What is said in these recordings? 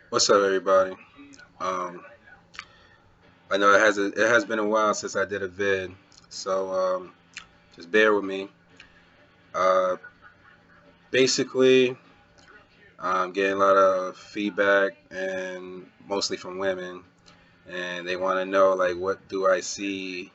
What's up, everybody? Um, I know it has been a while since I did a vid, so just bear with me. Uh, Basically, I'm getting a lot of feedback, and mostly from women, and they want to know like what do I see,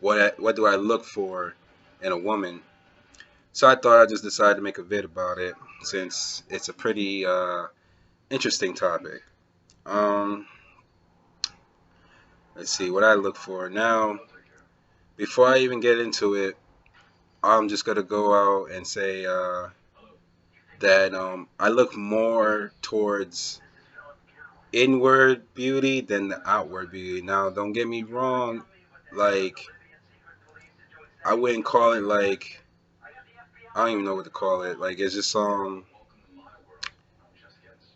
what do I look for in a woman. So I thought I'd just decide to make a vid about it since it's a pretty interesting topic. Um, let's see what I look for now. Before I even get into it, I'm just gonna go out and say that I look more towards inward beauty than the outward beauty. Now, don't get me wrong, like I wouldn't call it like I don't even know what to call it. Like it's just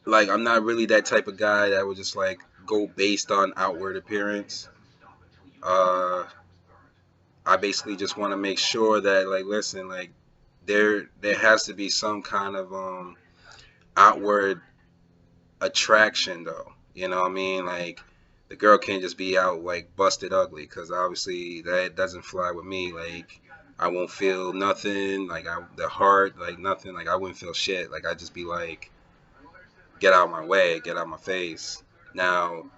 like I'm not really that type of guy that would just like go based on outward appearance. Uh, I basically just want to make sure that like listen, like there has to be some kind of outward attraction though. You know what I mean? Like the girl can't just be out like busted ugly because obviously that doesn't fly with me. Like I won't feel nothing. Like the heart, like nothing. Like I wouldn't feel shit. Like I'd just be like, get out of my way, get out of my face. Now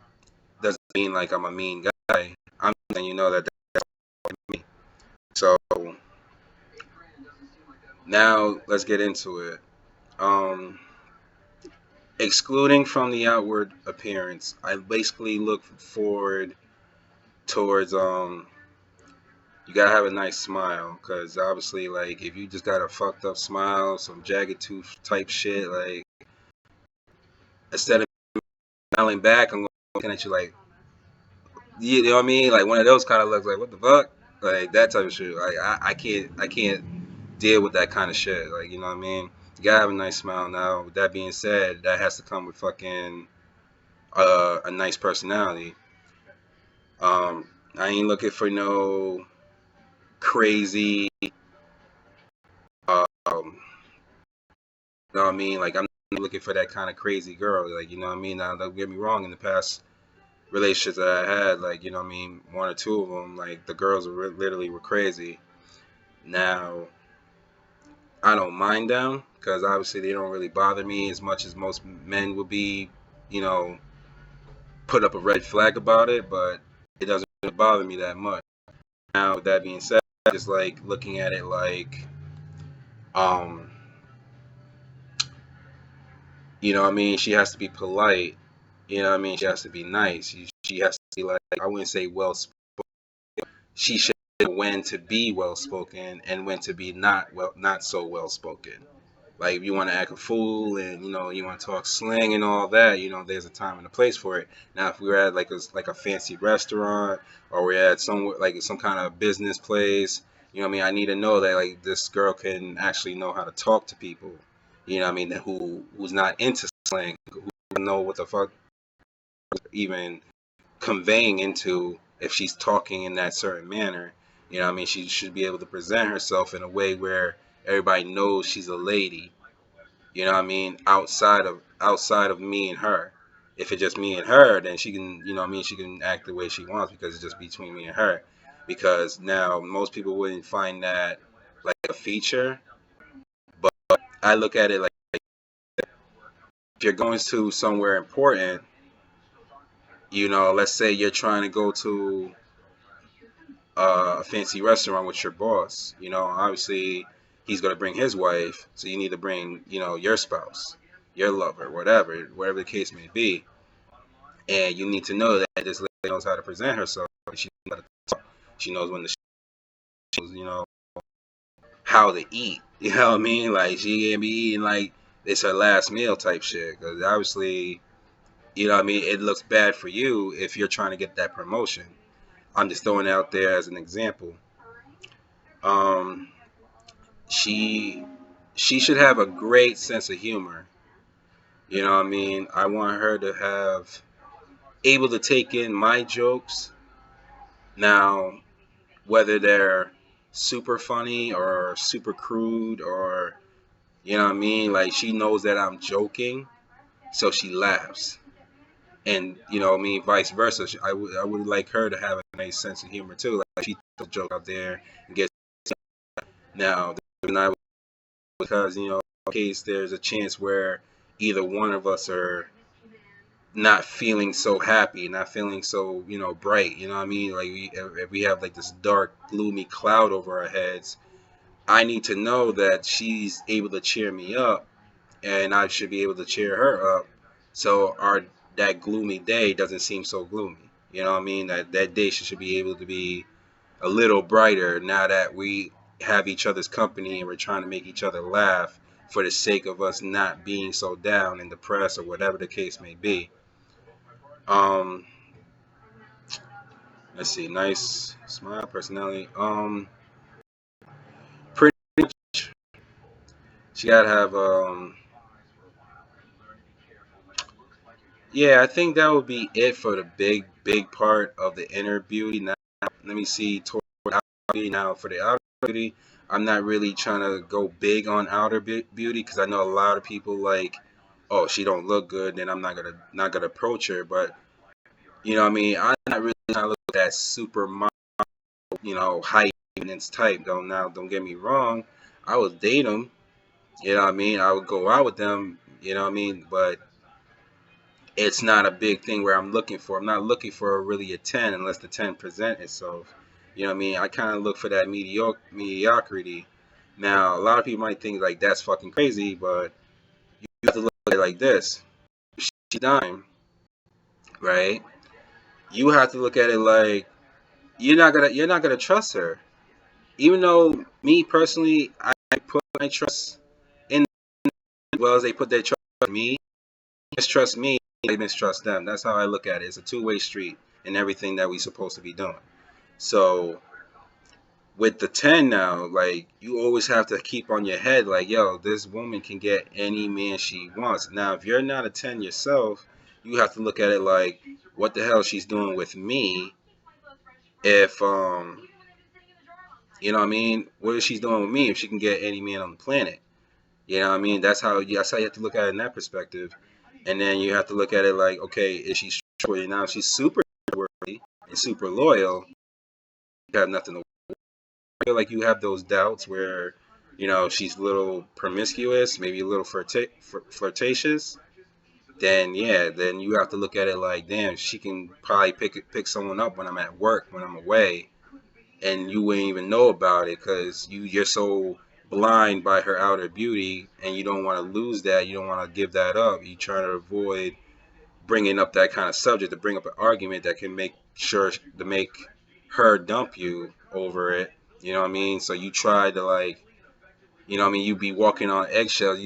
doesn't mean like I'm a mean guy. I'm letting you know that that's me. So now let's get into it. Um, Excluding from the outward appearance, I basically look forward towards you gotta have a nice smile because obviously like if you just got a fucked up smile, some jagged tooth type shit, like instead of smiling back, I'm looking at you like you know what I mean, like one of those kind of looks like what the fuck, like that type of shit. Like I can't deal with that kind of shit. Like you know what I mean. You gotta have a nice smile. Now, with that being said, that has to come with fucking a nice personality. I ain't looking for no crazy um, know what I mean? Like I'm not looking for that kind of crazy girl. Like you know what I mean? Now don't get me wrong. In the past relationships that I had, like you know what I mean, one or two of them, like the girls literally were crazy. Now I don't mind them because obviously they don't really bother me as much as most men would be. You know, put up a red flag about it, but it doesn't really bother me that much. Now with that being said, just like looking at it like um you know what I mean, she has to be polite. You know what I mean? She has to be nice. She has to be like, I wouldn't say well spoken. She should know when to be well spoken and when to be not so well spoken. Like if you want to act a fool and you know you want to talk slang and all that, you know there's a time and a place for it. Now if we were at like a fancy restaurant or we're at somewhere like some kind of business place, you know what I mean, I need to know that like this girl can actually know how to talk to people. You know what I mean, who's not into slang, who know what the fuck even conveying into if she's talking in that certain manner. You know what I mean? She should be able to present herself in a way where everybody knows she's a lady. You know what I mean? Outside of me and her. If it's just me and her, then she can, you know what I mean, she can act the way she wants because it's just between me and her. Because now most people wouldn't find that like a feature, but I look at it like if you're going to somewhere important, you know, let's say you're trying to go to a fancy restaurant with your boss, you know, obviously he's going to bring his wife, so you need to bring, you know, your spouse, your lover, whatever the case may be, and you need to know that this lady knows how to present herself. She knows how to talk. She knows when to, you know, how to eat. You know what I mean? Like she can't be eating like it's her last meal type shit, because obviously, you know what I mean. It looks bad for you if you're trying to get that promotion. I'm just throwing it out there as an example. Um, she she should have a great sense of humor. You know what I mean? I want her to have able to take in my jokes. Now, whether they're super funny or super crude or you know what I mean, like she knows that I'm joking, so she laughs. and I mean, vice versa. I would like her to have a nice sense of humor too. Like she throws a joke out there and gets now. The reason I because in case there's a chance where either one of us are not feeling so happy, not feeling so bright. You know what I mean? Like if we have like this dark, gloomy cloud over our heads, I need to know that she's able to cheer me up, and I should be able to cheer her up, so our that gloomy day doesn't seem so gloomy. You know what I mean? That day should be able to be a little brighter now that we have each other's company and we're trying to make each other laugh for the sake of us not being so down and depressed or whatever the case may be. Um, let's see, nice smile, personality. Pretty much, she gotta have. Yeah, I think that would be it for the big part of the inner beauty. Now, let me see toward outer beauty. Now, for the outer beauty, I'm not really trying to go big on outer beauty because I know a lot of people like, oh, she don't look good, then I'm not gonna approach her. But what I mean, I'm not really trying to look at that super model, height maintenance type. Don't get me wrong. I would date them. You know what I mean? I would go out with them. You know what I mean? But it's not a big thing where I'm looking for. I'm not looking for really a 10 unless the 10 present itself. You know what I mean? I kind of look for that mediocrity. Now, a lot of people might think like that's fucking crazy, but you have to look at it like this. She's dying, right? You have to look at it like you're not gonna trust her. Even though me personally, I put my trust in as well as they put their trust in me. Mistrust me, they mistrust them. That's how I look at it. It's a two-way street in everything that we supposed to be doing. So with the 10 now, like you always have to keep on your head, like, yo, this woman can get any man she wants. Now, if you're not a 10 yourself, you have to look at it like, what the hell she's doing with me? If you know what I mean, what is she doing with me if she can get any man on the planet? You know what I mean? That's how you have to look at it in that perspective. And then you have to look at it like, okay, is she trustworthy? Now, if she's super worthy and super loyal, you have nothing to feel like you have those doubts where, she's a little promiscuous, maybe a little flirtatious. Then yeah, then you have to look at it like, damn, she can probably pick someone up when I'm at work, when I'm away, and you wouldn't even know about it because you're so blind by her outer beauty, and you don't want to lose that. You don't want to give that up. You try to avoid bringing up that kind of subject to bring up an argument that can make her dump you over it. You know what I mean? So you try to like, what I mean, you be walking on eggshells.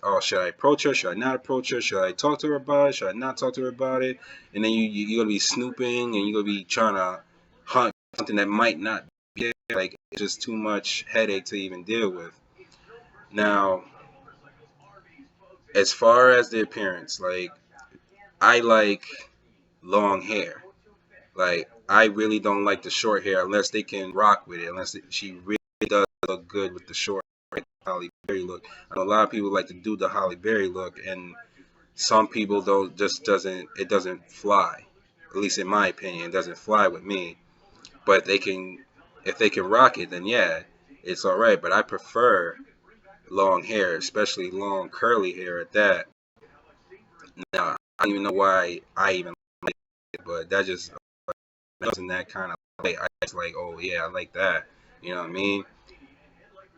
Oh, should I approach her? Should I not approach her? Should I talk to her about it? Should I not talk to her about it? And then you're gonna be snooping and you're gonna be trying to hunt something that might not be there. Like it's just too much headache to even deal with. Now, as far as the appearance, like I like long hair. Like I really don't like the short hair unless they can rock with it. She really does look good with the short, like Halle Berry look. I know a lot of people like to do the Halle Berry look, and some people don't. Just doesn't it doesn't fly. At least in my opinion, it doesn't fly with me. But if they can rock it, then yeah, it's all right. But I prefer long hair, especially long curly hair at that. Now I don't even know why I even like it, but that just in that kind of way. I just like, oh yeah, I like that. You know what I mean?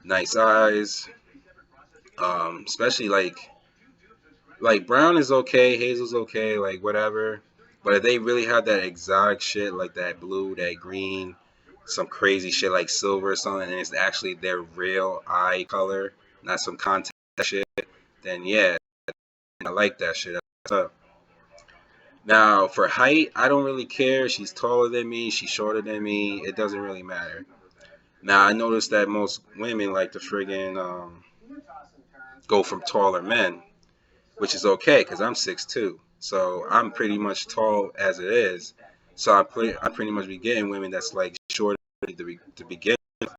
Nice eyes. Especially like brown is okay, hazel's okay, like whatever. But if they really have that exotic shit like that blue, that green, some crazy shit like silver or something, and it's actually their real eye color, not some contact shit, then yeah, I like that shit. That's up. Now for height, I don't really care. She's taller than me, she's shorter than me. It doesn't really matter. Now I noticed that most women like to friggin' go from taller men, which is okay because I'm 6'2", so I'm pretty much tall as it is. So I pretty much be getting women that's like shorter to begin. With.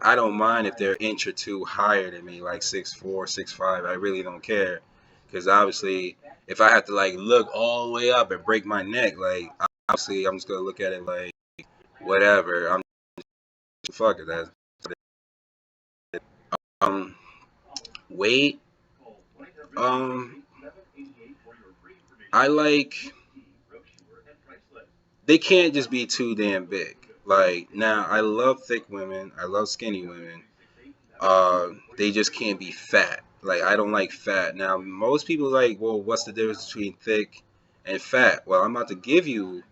I don't mind if they're an inch or two higher than me, like 6'4", 6'5". I really don't care Because obviously, if I have to like look all the way up and break my neck, like obviously I'm just gonna look at it like whatever. I'm fuck it. That's um weight. Um, I like they can't just be too damn big. Like now, I love thick women. I love skinny women. They just can't be fat. Like I don't like fat. Now most people like, well, what's the difference between thick and fat? Well, I'm about to give you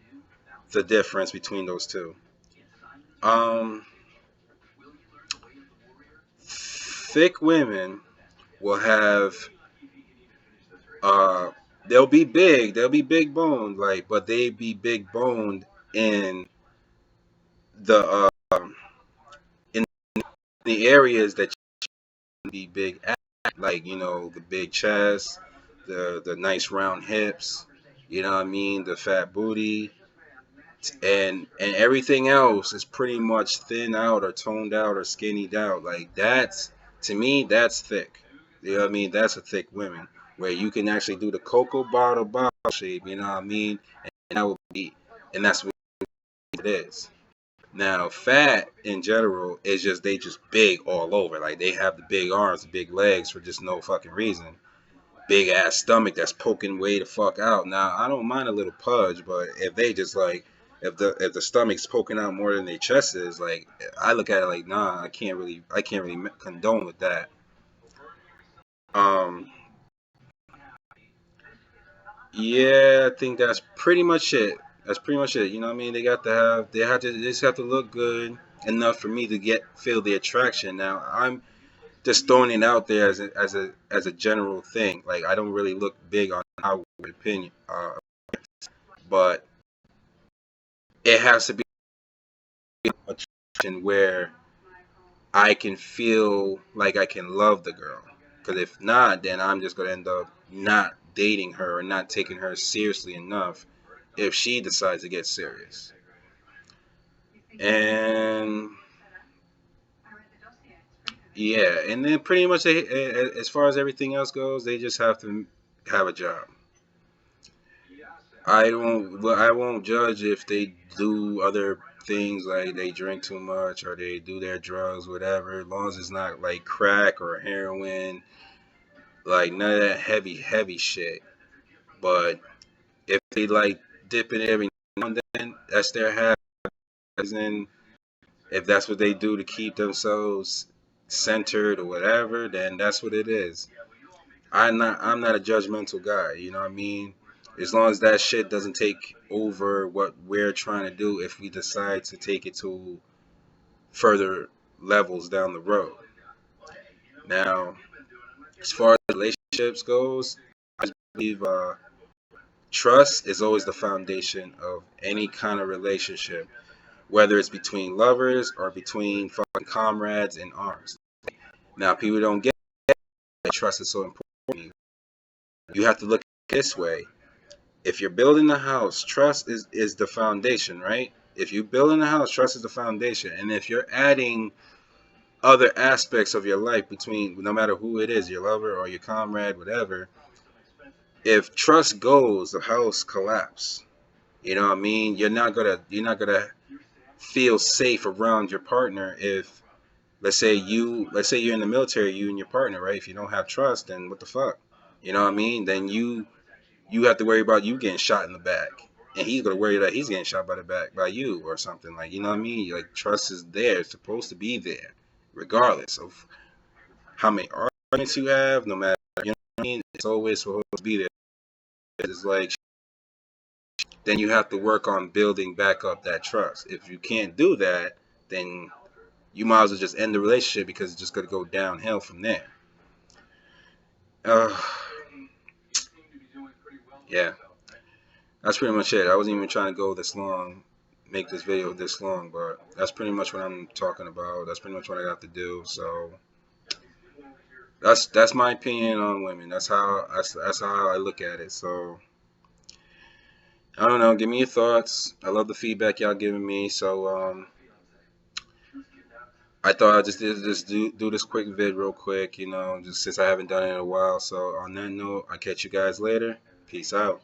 the difference between those two. Um, Thick women will have uh, they'll be big boned, like, but they be big boned in the in the areas that you be big at, like the big chest, the nice round hips, you know what I mean, the fat booty, and everything else is pretty much thin out or toned out or skinnied out. Like that's to me that's thick. You know what I mean? That's a thick woman where you can actually do the cocoa bottle shape. You know what I mean? And that would be, and that's what it is. Now, fat in general is just they just big all over. Like they have the big arms, the big legs for just no fucking reason. Big ass stomach that's poking way the fuck out. Now I don't mind a little pudge, but if they just like if the stomach's poking out more than their chest is, like I look at it like nah, I can't really condone with that. Um, yeah, I think that's pretty much it. That's pretty much it. You know what I mean? They just have to look good enough for me to get feel the attraction. Now I'm just throwing it out there as a general thing. Like I don't really look big on my opinion, but it has to be a attraction where I can feel like I can love the girl. Because if not, then I'm just gonna end up not dating her or not taking her seriously enough if she decides to get serious. And yeah, and then pretty much as far as everything else goes, they just have to have a job. I won't judge if they do other things like they drink too much or they do their drugs, whatever. As long as it's not like crack or heroin, like none of that heavy shit. But if they like dipping every now and then, that's their habit. And if that's what they do to keep themselves centered or whatever, then that's what it is. I'm not a judgmental guy, you know what I mean? As long as that shit doesn't take over what we're trying to do if we decide to take it to further levels down the road. Now, as far as relationships goes, I believe trust is always the foundation of any kind of relationship, whether it's between lovers or between fucking comrades in arms. Now, people don't get that trust is so important. You have to look at it this way. If you're building a house, trust is the foundation, right? If you build in a house, trust is the foundation. And if you're adding other aspects of your life between no matter who it is, your lover or your comrade, whatever, if trust goes, the house collapse. You know what I mean? You're not gonna feel safe around your partner if let's say you're in the military, you and your partner, right? If you don't have trust, then what the fuck? You know what I mean? Then you have to worry about you getting shot in the back. And he's gonna worry that he's getting shot by the back by you or something. Like, you know what I mean? Like trust is there, it's supposed to be there, regardless of how many arguments you have, no matter you know what I mean, it's always supposed to be there. It's like then you have to work on building back up that trust. If you can't do that, then you might as well just end the relationship because it's just gonna go downhill from there. Uh, yeah, that's pretty much it. I wasn't even trying to go this long, make this video this long, but that's pretty much what I'm talking about. That's pretty much what I got to do. So that's my opinion on women. That's how I look at it. So I don't know. Give me your thoughts. I love the feedback y'all giving me. So I thought I just do this quick vid real quick, just since I haven't done it in a while. So on that note, I'll catch you guys later. Peace out.